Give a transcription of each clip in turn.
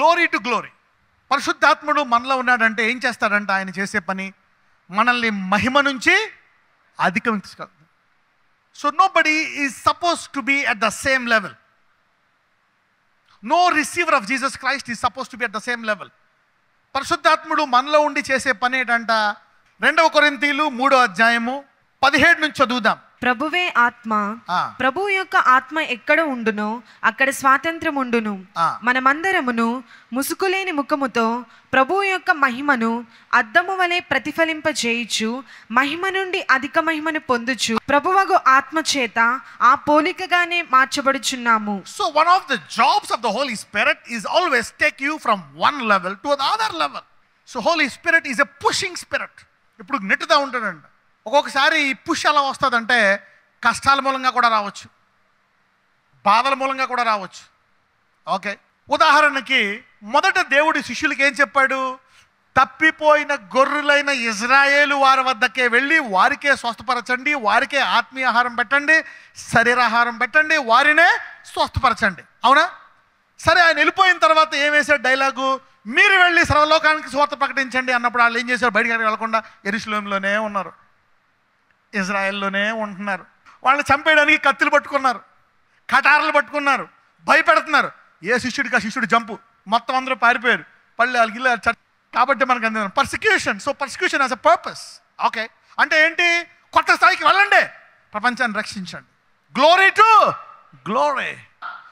Glory to glory. పరిశుద్ధాత్ముడు మనలో ఉన్నాడంటే ఏం చేస్తాడంటే ఆయన చేసే పని మనల్ని మహిమ నుంచి అధికం తీసుకెళ్తాడు. So nobody is suppose to be at the same level. No receiver of Jesus Christ is suppose to be at the same level. పరిశుద్ధాత్ముడు మనలో ఉండి చేసే పని ఏంటంట? 2 కొరింథీయులు 3:17 నుంచి చదువుదాం. ప్రభువే ఆత్మ, ప్రభు యొక్క ఆత్మ ఎక్కడ ఉండునో అక్కడ స్వాతంత్ర్యం ఉండును. మనమందరమును ముసుకులేని ముఖముతో ప్రభువు యొక్క మహిమను అద్దము వలె ప్రతిఫలింపజేయుచు మహిమ నుండి అధిక మహిమను పొందుచు ప్రభువగు ఆత్మ చేత ఆ పోలికగానే మార్చబడుచున్నాము. So one of the jobs of the Holy Spirit is always take you from one level to another level. So Holy Spirit is a pushing spirit. ఇప్పుడు నెట్టుదా ఉంటాడంట. ఒక్కొక్కసారి ఈ పుష్ ఎలా వస్తుందంటే కష్టాల మూలంగా కూడా రావచ్చు, బాధల మూలంగా కూడా రావచ్చు. ఓకే, ఉదాహరణకి మొదట దేవుడి శిష్యులకి ఏం చెప్పాడు? తప్పిపోయిన గొర్రెలైన ఇజ్రాయేలు వారి వద్దకే వెళ్ళి వారికే స్వస్థపరచండి, వారికే ఆత్మీయ ఆహారం పెట్టండి, శరీరాహారం పెట్టండి, వారినే స్వస్థపరచండి. అవునా? సరే, ఆయన వెళ్ళిపోయిన తర్వాత ఏం వేశాడు డైలాగు? మీరు వెళ్ళి సర్వలోకానికి స్వార్థ ప్రకటించండి అన్నప్పుడు వాళ్ళు ఏం చేశారు? బయటికి వెళ్ళకుండా యెరూషలేములోనే ఉన్నారు, ఇజ్రాయెల్లోనే ఉంటున్నారు. వాళ్ళని చంపేయడానికి కత్తులు పట్టుకున్నారు, కటార్లు పట్టుకున్నారు, భయపెడుతున్నారు. ఏ శిష్యుడికి ఆ శిష్యుడు జంపు, మొత్తం అందరూ పారిపోయారు. పళ్ళు వాళ్ళకి కాబట్టి మనకు అందిన persecution. So persecution as a purpose. Okay, అంటే ఏంటి? కొత్త స్థాయికి వెళ్ళండి, ప్రపంచాన్ని రక్షించండి. Glory to glory.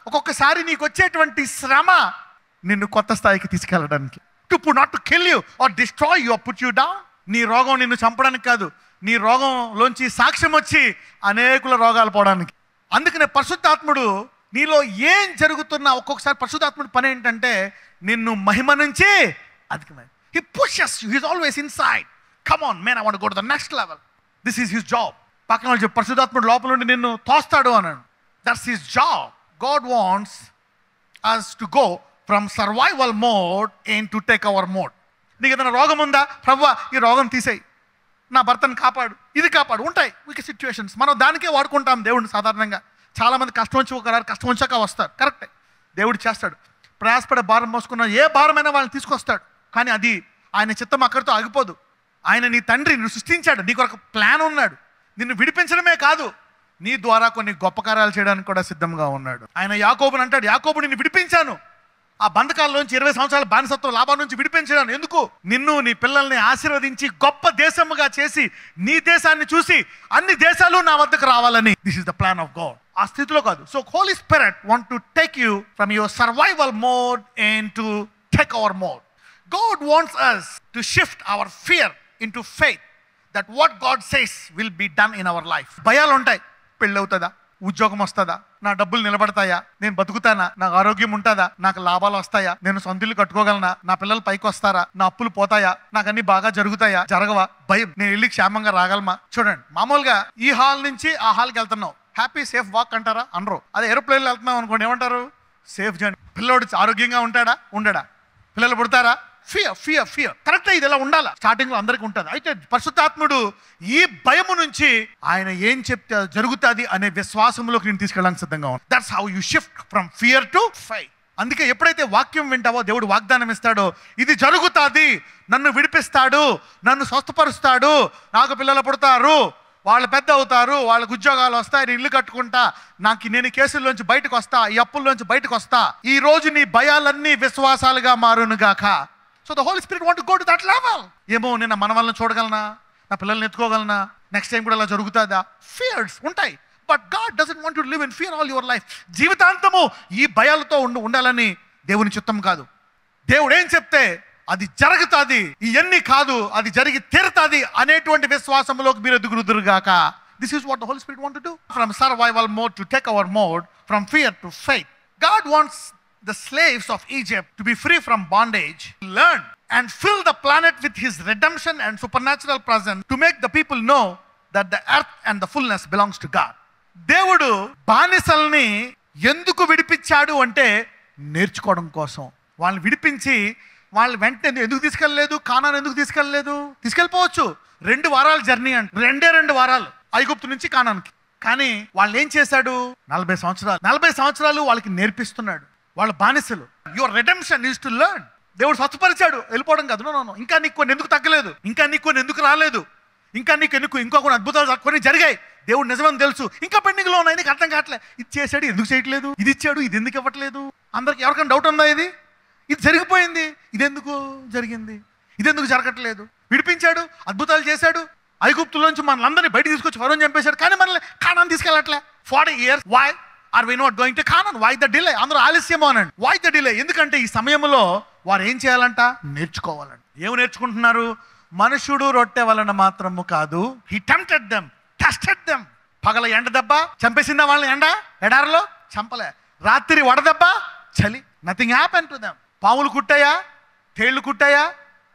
ఒక్కొక్కసారి నీకు వచ్చేటువంటి శ్రమ నిన్ను కొత్త స్థాయికి తీసుకెళ్ళడానికి, not to kill you or destroy you or put you down. నీ రోగం నిన్ను చంపడానికి కాదు, నీ రోగంలోంచి సాక్ష్యం వచ్చి అనేకుల రోగాలు పోవడానికి. అందుకనే పరిశుద్ధాత్ముడు నీలో ఏం జరుగుతున్నా ఒక్కొక్కసారి పరిశుద్ధాత్ముడు పని ఏంటంటే నిన్ను మహిమ నుంచి అధికమైన. He pushes you, he is always inside. Come on man, I want to go to the next level. This is his job. పక్కన వాళ్ళు చెప్పు, పరిశుద్ధాత్ముడు లోపల నుండి నిన్ను తోస్తాడు అన్నాడు. That's his job. God wants us to go from survival mode into take over mode. నీకు ఏదైనా రోగం ఉందా? ప్రభువా ఈ రోగం తీసేయి, నా భర్తను కాపాడు, ఇది కాపాడు. ఉంటాయి వీక్ సిచ్యువేషన్స్, మనం దానికే వాడుకుంటాం దేవుడిని. సాధారణంగా చాలామంది కష్టం వచ్చి ఒకరారు, కష్టం వచ్చాక వస్తారు. కరెక్టే, దేవుడు చేస్తాడు. ప్రయాసపడే భారం మోసుకున్న ఏ భారమైనా వాళ్ళని తీసుకొస్తాడు. కానీ అది ఆయన చిత్తం అక్కడితో ఆగిపోదు. ఆయన నీ తండ్రి, నిన్ను సృష్టించాడు, నీకు ఒక ప్లాన్ ఉన్నాడు. నిన్ను విడిపించడమే కాదు, నీ ద్వారా కొన్ని గొప్ప కార్యాలు చేయడానికి కూడా సిద్ధంగా ఉన్నాడు. ఆయన యాకోబుని అంటాడు, యాకోబు నిన్ను విడిపించాను, ఆ బంధకాల్లోంచి 20 సంవత్సరాల బానిసత్వం లాభం నుంచి విడిపించాను. ఎందుకు? నిన్ను నీ పిల్లల్ని ఆశీర్వదించి గొప్ప దేశముగా చేసి నీ దేశాన్ని చూసి అన్ని దేశాలు నా వద్దకు రావాలని. This is the plan of God. ఆ స్థితిలో కాదు. So Holy Spirit want to take you from your survival mode and to take hour mode. God wants us to shift our fear into faith that what God says will be done in our life. భయాలు ఉంటాయి. పెళ్ళి అవుతుందా? ఉద్యోగం వస్తుందా? నా డబ్బులు నిలబడతాయా? నేను బతుకుతానా? నాకు ఆరోగ్యం ఉంటుందా? నాకు లాభాలు వస్తాయా? నేను సొంత ఇల్లు కట్టుకోగలనా? నా పిల్లలు పైకి వస్తారా? నా అప్పులు పోతాయా? నాకు అన్ని బాగా జరుగుతాయా? జరగవా? భయం. నేను ఇల్లు క్షేమంగా రాగలమా? చూడండి, మామూలుగా ఈ హాల్ నుంచి ఆ హాల్కి వెళ్తున్నావు, హ్యాపీ సేఫ్ వాక్ అంటారా? అనరు. అదే ఏరోప్లేన్లో వెళ్తున్నావు అనుకోండి, ఏమంటారు? Safe journey. పిల్లోడు ఆరోగ్యంగా ఉంటాడా? ఉండడా? పిల్లలు పుడతారా? Fear fear fear. కరెక్టే, ఇది ఇలా ఉండాలా? స్టార్టింగ్ లో అందరికీ ఉంటుంది. అయితే పరిశుద్ధాత్ముడు ఈ భయము నుంచి ఆయన ఏం చెప్తే జరుగుతుంది అనే విశ్వాసంలోకి నేను తీసుకెళ్ళడానికి సిద్ధంగా ఉంది. That's how you shift from fear to faith. అందుకే ఎప్పుడైతే వాక్యం వింటావో, దేవుడు వాగ్దానం ఇస్తాడో, ఇది జరుగుతుంది, నన్ను విడిపిస్తాడు, నన్ను స్వస్థపరుస్తాడు, నాకు పిల్లలు పుడతారు, వాళ్ళు పెద్ద అవుతారు, వాళ్ళకి ఉద్యోగాలు వస్తాయి, నేను ఇల్లు కట్టుకుంటా, నేను కేసుల్లోంచి బయటకు వస్తా, ఈ అప్పుల్లోంచి బయటకు వస్తా, ఈ రోజు నీ భయాలన్నీ విశ్వాసాలుగా మారునుగాక. So the Holy Spirit want to go to that level. ఏమో నేను మన వాళ్ళని చూడగలనా? నా పిల్లల్ని ఎత్తుకోగలనా? నెక్స్ట్ టైం కూడా అలా జరుగుతుందా? ఫియర్స్ ఉంటాయి. But God doesn't want to live in fear all your life. జీవితాంతము ఈ భయాలతో ఉండాలని దేవుని చిత్తం కాదు. దేవుడు ఏం చెప్తే అది జరుగుతుంది, ఇవన్నీ కాదు, అది జరిగి తీరుతుంది అనేటువంటి విశ్వాసంలోకి మీరు ఎదుగురుదురుగాక. This is what the Holy Spirit want to do. From survival mode to take hour mode, from fear to faith. God wants the slaves of Egypt to be free from bondage, learn and fill the planet with his redemption and supernatural presence to make the people know that the earth and the fullness belongs to God. దేవుడు బానిసల్ని ఎందుకు విడిపించాడు అంటే నేర్చుకోవడం కోసం. వాళ్ళని విడిపించి వాళ్ళు వెంటనే ఎందుకు తీసుకెళ్ళలేదు? కానాన్ ఎందుకు తీసుకెళ్ళలేదు? తీసుకెళ్ళిపోవచ్చు, 2 వారాల జర్నీ అంటే, 2 వారాలు ఐగుప్తు నుంచి కానాన్కి. కానీ వాళ్ళు ఏం చేశాడు? 40 సంవత్సరాలు వాళ్ళకి నేర్పిస్తున్నాడు. వాళ్ళ బానిసలు. Your redemption is to learn. దేవుడు స్వచ్ఛపరిచాడు, వెళ్ళిపోవడం కాదు. నో, ఇంకా నీకు కొన్ని ఎందుకు తగ్గలేదు, ఇంకా నీకు కొన్ని ఎందుకు రాలేదు, ఇంకా నీకు ఇంకో కొన్ని అద్భుతాలు కొన్ని జరిగాయి, దేవుడు నిజమని తెలుసు, ఇంకా పెండింగ్లో ఉన్నాయి, నీకు అర్థం కావట్లే. ఇది చేశాడు, ఎందుకు చేయట్లేదు, ఇది ఇచ్చాడు, ఇది ఎందుకు ఇవ్వట్లేదు. అందరికి ఎవరికైనా డౌట్ ఉందా? ఇది జరిగిపోయింది, ఇది ఎందుకు జరిగింది, ఇది ఎందుకు జరగట్లేదు. విడిపించాడు, అద్భుతాలు చేశాడు, ఐగుప్తులోంచి మనలందరినీ బయట తీసుకొచ్చి ఫరోని చంపేశాడు, కానీ మనల్ని కానాన్ తీసుకెళ్ళట్లే. 40 years why are we not going to Canaan? Why the delay? అందరూ ఆలస్యమో అనండి. Why the delay? ఎందుకంటే ఈ సమయంలో వారు ఏం చేయాలంట? నేర్చుకోవాలంట. ఏమి నేర్చుకుంటున్నారు? మనుషుడు రొట్టె వలన మాత్రము కాదు. He tempted them, tested them. పగల ఎండ దెబ్బ చంపేసిందా వాళ్ళని? ఎడారిలో చంపలే. రాత్రి వడదెబ్బ, చలి, నథింగ్ హ్యాపెన్ టు దెమ్. పాములు కుట్టాయా, తేళ్లు కుట్టాయా,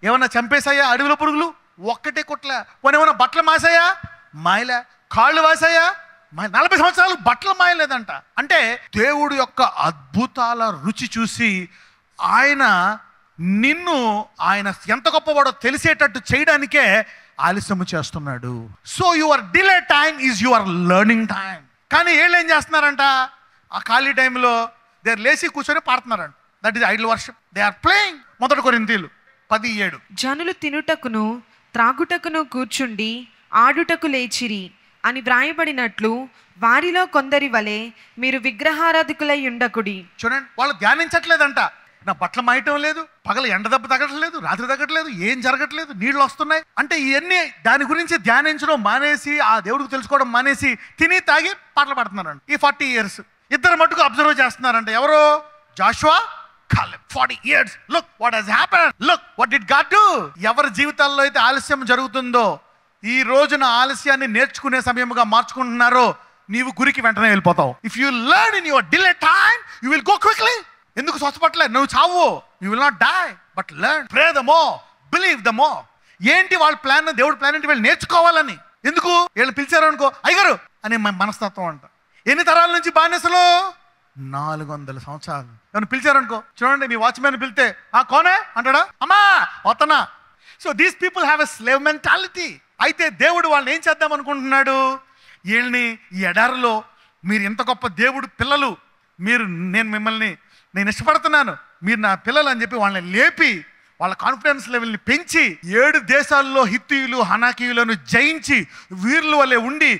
ఏమన్నా చంపేశాయా అడవిలో పురుగులు? ఒక్కటే కుట్లే. పోనీ ఏమన్నా బట్టలు మాసాయా? మాయలే. కాళ్ళు వాసాయా? 40 సంవత్సరాలు బట్టలు మాయలేదంట. అంటే దేవుడు యొక్క అద్భుతాల రుచి చూసి ఆయన ఎంత గొప్పవాడో తెలిసేటట్టు చేయడానికే ఆలస్యము చేస్తున్నాడు. So your delay time is your learning time. కానీ వీళ్ళు ఏం చేస్తున్నారంట? ఆ ఖాళీ టైంలో దే లేచి కూర్చొని పాడుతున్నారంట. That is idol worship. They are playing. 1 కొరింథీయులు 10:7. జనులు తినుటకును త్రాగుటకును కూర్చుండి ఆడుటకు లేచిరి అని వ్రాయబడినట్లు వారిలో కొందరి వలె మీరు విగ్రహారాధికులై ఉండకుడి. చూడండి, వాళ్ళు ధ్యానించట్లేదంట. నా బట్టలు మాయటం లేదు, పగల ఎండ దెబ్బ తగ్గట్లేదు, రాత్రి తగ్గట్లేదు, ఏం జరగట్లేదు, నీళ్లు వస్తున్నాయి అంటే ఇవన్నీ దాని గురించి ధ్యానించడం మానేసి, ఆ దేవుడికి తెలుసుకోవడం మానేసి తిని తాగి పాటలు పాడుతున్నారంట. ఈ 40 years ఇద్దరు మటుకు అబ్జర్వ్ చేస్తున్నారంట. ఎవరో? Joshua, Caleb. 40 years. Look what has happened, look what did God do. ఎవరి జీవితాల్లో అయితే ఆలస్యం జరుగుతుందో, ఈ రోజున ఆలస్యాన్ని నేర్చుకునే సమయముగా మార్చుకుంటున్నారో, నీవు గురికి వెంటనే వెళ్ళిపోతావు. If you learn in your delay time, you will go quickly. ఎందుకు స్వస్థపడలే? నువ్వు చావు, you will not die, but learn, pray the more, believe the more. ఏంటి వాళ్ళ ప్లాన్? దేవుడి ప్లాన్ ఏంటి? వీళ్ళు నేర్చుకోవాలని. ఎందుకు? వీళ్ళు పిలిచారు అనుకో, అయ్యగారు అనే మనస్తత్వం అంట. ఎన్ని తరాల నుంచి బానిసలు? 400 సంవత్సరాలు. ఏమైనా పిలిచారనుకో, చూడండి, మీ వాచ్మెన్ పిలితే కోనే అంటాడా? అమ్మా వతనా. So these people have a slave mentality. అయితే దేవుడు వాళ్ళని ఏం చేద్దాం అనుకుంటున్నాడు? వీళ్ళని ఈ ఎడారిలో, మీరు ఎంత గొప్ప దేవుడు పిల్లలు, నేను ఇష్టపడుతున్నాను, మీరు నా పిల్లలు అని చెప్పి వాళ్ళని లేపి వాళ్ళ కాన్ఫిడెన్స్ లెవెల్ని పెంచి 7 దేశాల్లో హిత్తీయులు హనాకీయులను జయించి వీరుల వలె ఉండి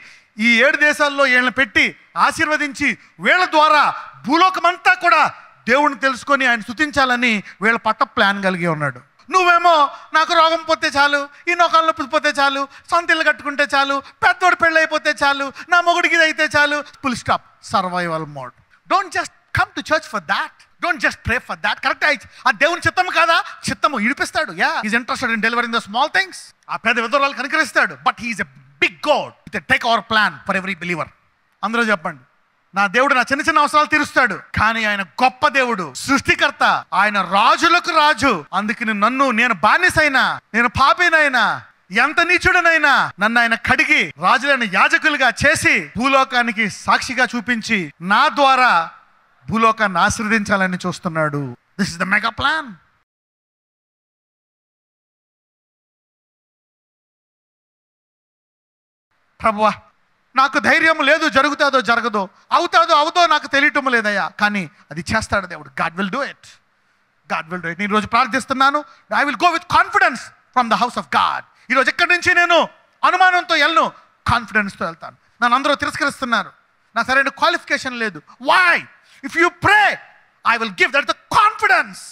ఈ 7 దేశాల్లో వీళ్ళని పెట్టి ఆశీర్వదించి వీళ్ళ ద్వారా భూలోకమంతా కూడా దేవుడిని తెలుసుకొని ఆయన స్తుతించాలని వీళ్ళ పట్ల ప్లాన్ కలిగి ఉన్నాడు. నువ్వేమో నాకు రోగం పోతే చాలు, ఈ నొకాలు నొప్పి పోతే చాలు, సొంత ఇల్లు కట్టుకుంటే చాలు, పెద్దోడు పెళ్ళి అయిపోతే చాలు, నా మొగుడికి ఇది అయితే చాలు. Full stop. Survival mode. Don't just come to church for that. Don't just pray for that. Correct అయితే ఆ దేవుని చిత్తము కాదా? చిత్తము ఇడిపిస్తాడు. Is interested in delivering the small things. ఆ పేద విధవరాలు కనికరిస్తాడు. But he's a big God with a take over plan for every believer. అందరూ చెప్పండి, నా దేవుడు నా చిన్న చిన్న అవసరాలు తీరుస్తాడు, కానీ ఆయన గొప్ప దేవుడు, సృష్టికర్త, ఆయన రాజులకు రాజు. అందుకని నేను బానిసైనా, నేను పాపినైనా, ఎంత నీచుడనైనా నన్ను ఆయన కడిగి రాజులైన యాజకులుగా చేసి భూలోకానికి సాక్షిగా చూపించి నా ద్వారా భూలోకాన్ని ఆశీర్వదించాలని చూస్తున్నాడు. This is the mega plan. ప్రభువా, నాకు ధైర్యం లేదు, జరుగుతుందో జరగదో, అవుదో నాకు తెలియటం లేదయ్యా, కానీ అది చేస్తాడు దేవుడు. God will do it. God will do it. నేను ఈరోజు ప్రార్థిస్తున్నాను, I will go with confidence from the house of God. ఈరోజు ఎక్కడి నుంచి నేను అనుమానంతో వెళ్ళను, కాన్ఫిడెన్స్తో వెళ్తాను. నన్ను అందరూ తిరస్కరిస్తున్నారు, నా సరైన క్వాలిఫికేషన్ లేదు. Why? If you pray I will give that the confidence.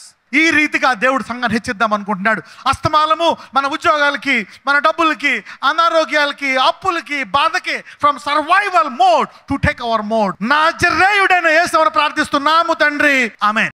ఈ రీతిగా దేవుడు సంఘాన్ని హెచ్చిద్దాం అనుకుంటున్నాడు. అస్తమానము మన ఉద్యోగాలకి, మన డబ్బులకి, అనారోగ్యాలకి, అప్పులకి, బాధకి, from survival mode to take hour mode. నాజరేయుడైన యేసుని ప్రార్థిస్తున్నాము తండ్రి. ఆమేన్.